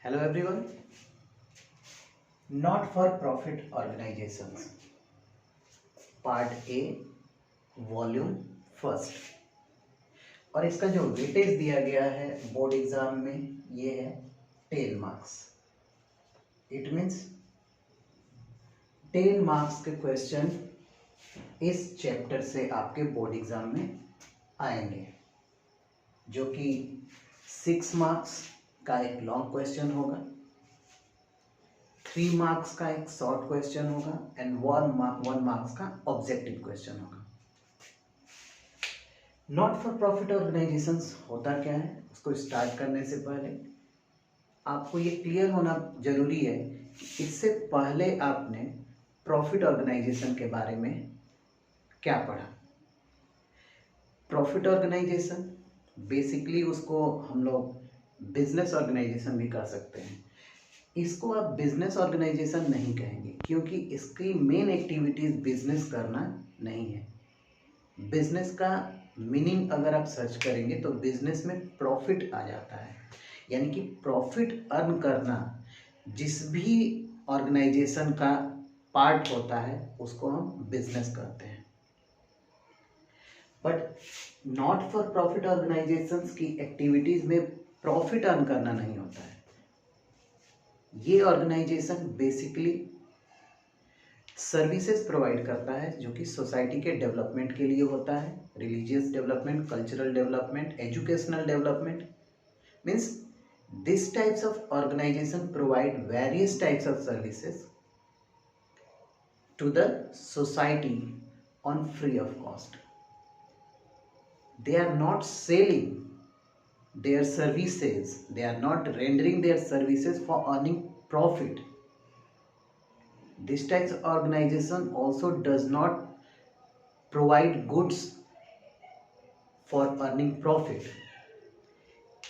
Hello everyone. Not for profit organizations. Part A volume first. और इसका जो weightage दिया गया है बोर्ड एग्जाम में ये है 10 मार्क्स। इट मीन्स 10 मार्क्स के क्वेश्चन इस चैप्टर से आपके बोर्ड एग्जाम में आएंगे, जो कि 6 मार्क्स का एक लॉन्ग क्वेश्चन होगा, 3 मार्क्स का एक शॉर्ट क्वेश्चन होगा एंड 1 मार्क्स का ऑब्जेक्टिव क्वेश्चन होगा। नॉट फॉर प्रॉफिट ऑर्गेनाइजेशंस होता क्या है, उसको स्टार्ट करने से पहले आपको ये क्लियर होना जरूरी है कि इससे पहले आपने प्रॉफिट ऑर्गेनाइजेशन के बारे में क्या पढ़ा। प्रॉफिट ऑर्गेनाइजेशन बेसिकली उसको हम लोग बिजनेस ऑर्गेनाइजेशन भी कह सकते हैं। इसको आप बिजनेस ऑर्गेनाइजेशन नहीं कहेंगे क्योंकि इसकी मेन एक्टिविटीज बिजनेस करना नहीं है। बिजनेस का मीनिंग अगर आप सर्च करेंगे तो बिजनेस में प्रॉफिट आ जाता है, यानी कि प्रॉफिट अर्न करना जिस भी ऑर्गेनाइजेशन का पार्ट होता है उसको हम बिजनेस कहते हैं। But not for profit organisations की एक्टिविटीज में प्रॉफिट अर्न करना नहीं होता है। ये ऑर्गेनाइजेशन बेसिकली सर्विसेज प्रोवाइड करता है जो कि सोसाइटी के डेवलपमेंट के लिए होता है, religious development, cultural development, educational development. Means this types of organisation provide various types of services to the society on free of cost. They are not selling their services, they are not rendering their services for earning profit. This type of organization also does not provide goods for earning profit.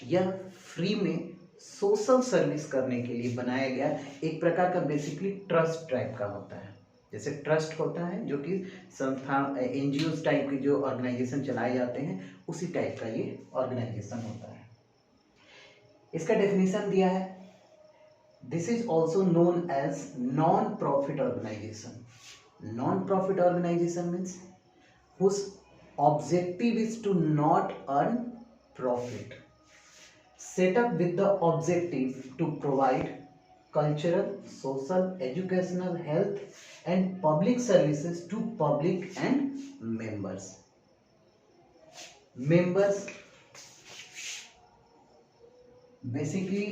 यह free में social service करने के लिए बनाया गया एक प्रकार का बेसिकली ट्रस्ट टाइप का होता है। जैसे ट्रस्ट होता है जो कि संस्था एनजीओ टाइप के जो ऑर्गेनाइजेशन चलाए जाते हैं, उसी टाइप का ये ऑर्गेनाइजेशन होता है। इसका डेफिनेशन दिया है, this is also known as non profit organisation. Non profit organisation means whose objective is to not earn profit, set up with the objective to provide cultural, social, educational, health and public services to public and members. Members basically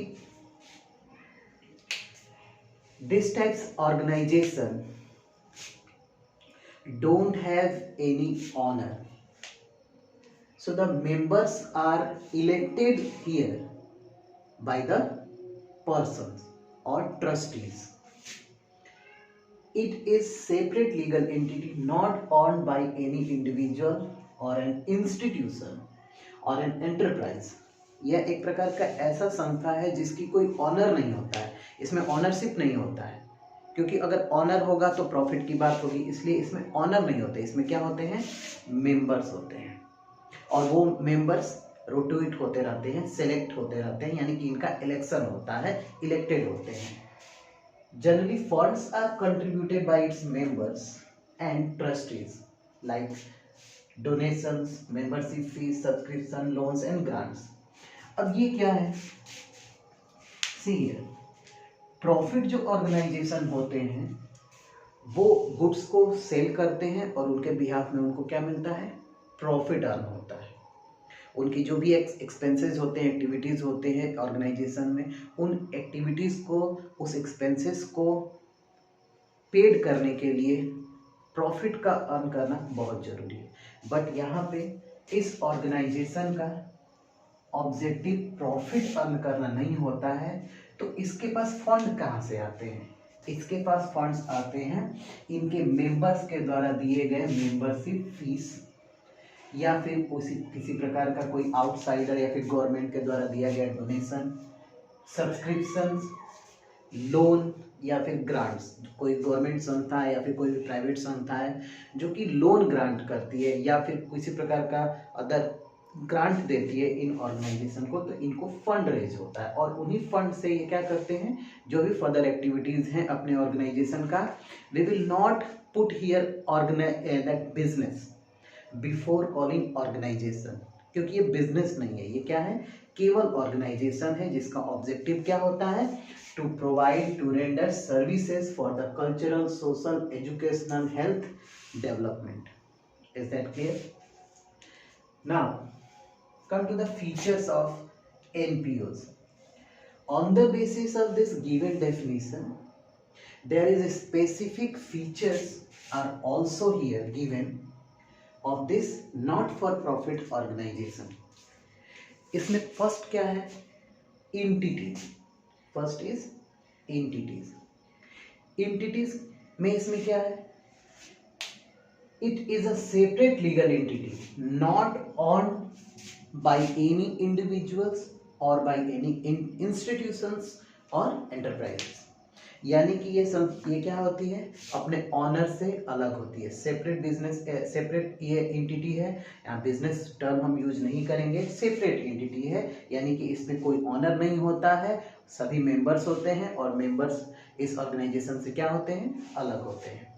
this types organization don't have any honor, so the members are elected here by the persons or trustees. It is separate legal entity not owned by any individual or an institution or an enterprise. यह एक प्रकार का ऐसा संस्था है जिसकी कोई honour नहीं होता है, इसमें ऑनरशिप नहीं होता है, क्योंकि अगर ऑनर होगा तो प्रॉफिट की बात होगी, इसलिए इसमें ऑनर नहीं होते। इसमें क्या होते हैं, मेंबर्स होते हैं, और वो मेंबर्स रोटेट होते रहते हैं, सेलेक्ट होते रहते हैं, यानी कि इनका इलेक्शन होता है, इलेक्टेड होते हैं। Generally funds are contributed by its members and trustees like donations, membership fees, subscription, loans and grants. अब ये क्या है, सी हियर, प्रॉफिट जो ऑर्गेनाइजेशन होते हैं वो गुड्स को सेल करते हैं और उनके बिहाफ में उनको क्या मिलता है, प्रॉफिट अर्न होता है। उनकी जो भी एक्सपेंसेस होते हैं, एक्टिविटीज़ होते हैं ऑर्गेनाइजेशन में, उन एक्टिविटीज़ को, उस एक्सपेंसेस को पेड करने के लिए प्रॉफिट का अर्न करना बहुत ज़रूरी है। बट यहाँ पे इस ऑर्गेनाइजेशन का ऑब्जेक्टिव प्रॉफिट अर्न करना नहीं होता है, तो इसके पास फंड कहाँ से आते हैं, इसके पास फंड्स आते हैं इनके मेंबर्स के द्वारा दिए गए मेंबरशिप फीस, या फिर किसी प्रकार का कोई आउटसाइडर या फिर गवर्नमेंट के द्वारा दिया गया डोनेशन, सब्सक्रिप्शन, लोन या फिर ग्रांट्स। कोई गवर्नमेंट संस्था है या फिर कोई प्राइवेट संस्था है जो कि लोन ग्रांट करती है, या फिर किसी प्रकार का अदर ग्रांट देती है इन ऑर्गेनाइजेशन को, तो इनको फंड रेज होता है और उन्हीं फंड से ये क्या करते हैं, जो भी फर्दर एक्टिविटीज हैं अपने ऑर्गेनाइजेशन का, we will not put here business before calling organisation, क्योंकि ये बिजनेस नहीं है, ये क्या है, केवल ऑर्गेनाइजेशन है जिसका ऑब्जेक्टिव क्या होता है, to provide to render services for the cultural, social, educational, health development. Is that clear? Now come to the features of NPOs. On the basis of this given definition, there is a specific features are also here given of this not for profit organization. इसमें first क्या है, entities. First is entities. entities में इसमें क्या है, it is a separate legal entity not owned by any individuals or by any institutions or enterprises. यानी कि ये क्या होती है, अपने ऑनर से अलग होती है, सेपरेट बिजनेस, सेपरेट ये एंटिटी है, यहाँ बिजनेस टर्म हम यूज नहीं करेंगे, सेपरेट एंटिटी है, यानी कि इसमें कोई ऑनर नहीं होता है, सभी मेंबर्स होते हैं और मेंबर्स इस ऑर्गेनाइजेशन से क्या होते हैं, अलग होते हैं.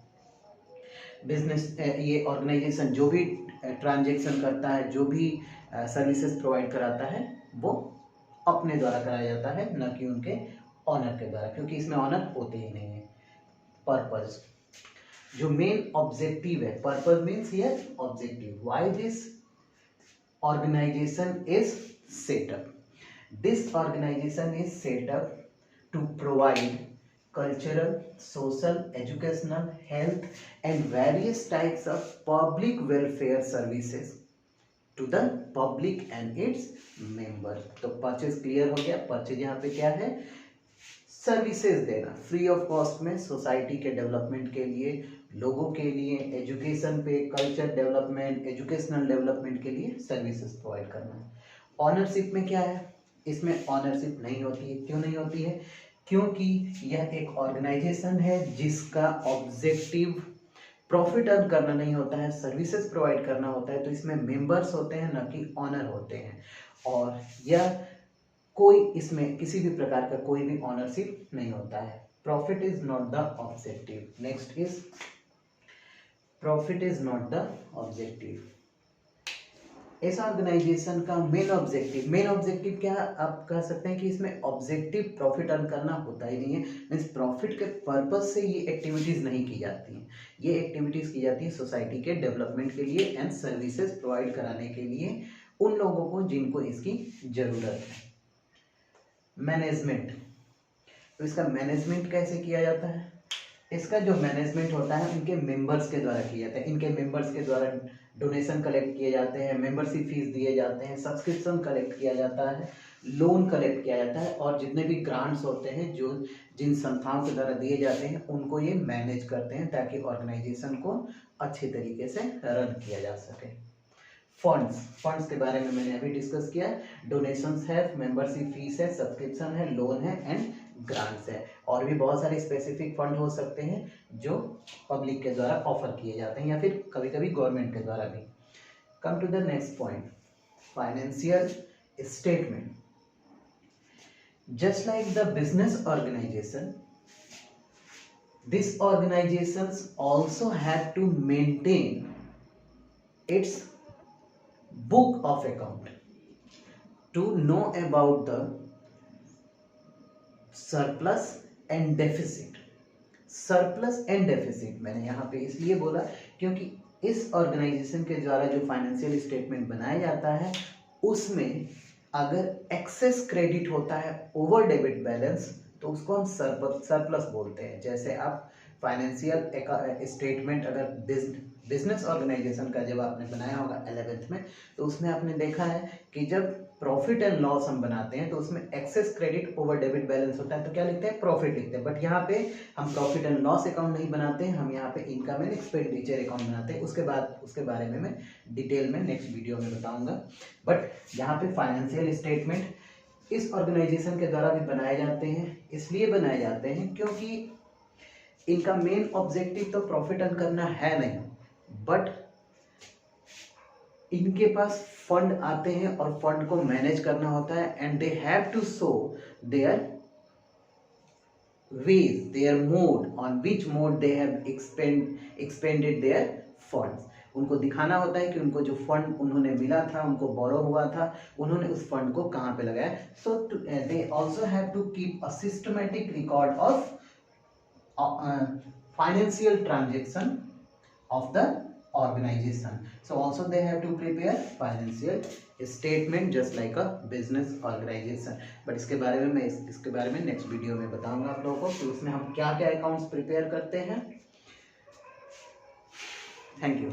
बिजनेस ये ऑर्गेनाइजेशन जो भी ट्रांजैक्शन करता है, जो भी सर्विसेज प्रोवाइड कराता है, वो अपने द्वारा कराया जाता है, न कि उनके ऑनर के द्वारा, क्योंकि इसमें ऑनर होते ही नहीं है. पर्पज, जो मेन ऑब्जेक्टिव है, purpose means here objective, why this organisation is setup. This organisation is setup to provide cultural, social, educational, health and various types of public welfare services to the public and its members. तो purchase clear हो गया. Purchase यहाँ पे क्या है, services देना free of cost में society के डेवलपमेंट के लिए, लोगों के लिए, एजुकेशन पे, कल्चर डेवलपमेंट, एजुकेशनल डेवलपमेंट के लिए सर्विसेज प्रोवाइड करना. ऑनरशिप में क्या है, इसमें ऑनरशिप नहीं होती है. क्यों नहीं होती है, क्योंकि यह एक ऑर्गेनाइजेशन है जिसका ऑब्जेक्टिव प्रॉफिट अर्न करना नहीं होता है, सर्विसेज प्रोवाइड करना होता है, तो इसमें मेंबर्स होते हैं, न कि ऑनर होते हैं, और यह कोई इसमें किसी भी प्रकार का कोई भी ऑनरशिप नहीं होता है. Profit is not the objective. Next is profit is not the objective. इस ऑर्गेनाइजेशन का मेन ऑब्जेक्टिव क्या है, आप कह सकते हैं कि इसमें ऑब्जेक्टिव प्रॉफिट अर्न करना होता ही नहीं है. मीन्स प्रॉफिट के पर्पज से ये एक्टिविटीज नहीं की जाती हैं. ये एक्टिविटीज की जाती है सोसाइटी के डेवलपमेंट के लिए एंड सर्विसेज प्रोवाइड कराने के लिए उन लोगों को जिनको इसकी जरूरत है. मैनेजमेंट, तो इसका मैनेजमेंट कैसे किया जाता है, इसका जो मैनेजमेंट होता है उनके मेंबर्स के द्वारा किया जाता है. इनके मेंबर्स के द्वारा डोनेशन कलेक्ट किए जाते हैं, मेंबरशिप फीस दिए जाते हैं, सब्सक्रिप्शन कलेक्ट किया जाता है, लोन कलेक्ट किया जाता है, और जितने भी ग्रांट्स होते हैं जो जिन संस्थाओं के द्वारा दिए जाते हैं उनको ये मैनेज करते हैं ताकि ऑर्गेनाइजेशन को अच्छे तरीके से रन किया जा सके. फंड्स के बारे में मैंने अभी डिस्कस किया. डोनेशंस है, मेंबरशिप फीस है, सब्सक्रिप्शन है, लोन है एंड ग्रांट्स है. और भी बहुत सारे स्पेसिफिक फंड हो सकते हैं जो पब्लिक के द्वारा ऑफर किए जाते हैं या फिर कभी कभी गवर्नमेंट के द्वारा भी. Come to the next point, financial statement. Just like the business organisation, this organisations also have to maintain its book of account to know about the surplus and deficit. Surplus and deficit मैंने यहाँ पे इसलिए बोला क्योंकि इस organisation के द्वारा जो फाइनेंशियल स्टेटमेंट बनाया जाता है उसमें अगर एक्सेस क्रेडिट होता है ओवर डेबिट बैलेंस तो उसको हम सरप्लस बोलते हैं. जैसे आप फाइनेंशियल स्टेटमेंट अगर बिजनेस ऑर्गेनाइजेशन का जब आपने बनाया होगा 11th में तो उसमें आपने देखा है कि जब प्रॉफिट एंड लॉस हम बनाते हैं तो उसमें excess credit over debit balance होता है तो क्या लिखते हैं, प्रॉफिट लिखते हैं. बट यहाँ पे हम प्रॉफिट एंड लॉस अकाउंट नहीं बनाते हैं, हम यहाँ पे इनकम एंड एक्सपेंडिचर अकाउंट बनाते हैं. उसके बारे में मैं डिटेल में नेक्स्ट वीडियो में बताऊंगा. बट यहाँ पे फाइनेंशियल स्टेटमेंट इस ऑर्गेनाइजेशन के द्वारा भी बनाए जाते हैं. इसलिए बनाए जाते हैं क्योंकि इनका मेन ऑब्जेक्टिव तो प्रॉफिट अर्न करना है नहीं, बट इनके पास फंड आते हैं और फंड को मैनेज करना होता है, and they have to show their ways, their mode, on which mode they have expended their funds. उनको दिखाना होता है कि उनको जो फंड उन्होंने मिला था, उनको बोरो हुआ था, उन्होंने उस फंड को कहाँ पे लगाया. So they also have to keep a systematic record of financial transaction of the organization. So also they have to prepare financial statement just like a business organization. but इसके बारे में मैं इसके बारे में नेक्स्ट वीडियो में बताऊंगा आप लोगों को कि उसमें हम क्या क्या अकाउंट्स प्रिपेयर करते हैं. Thank you.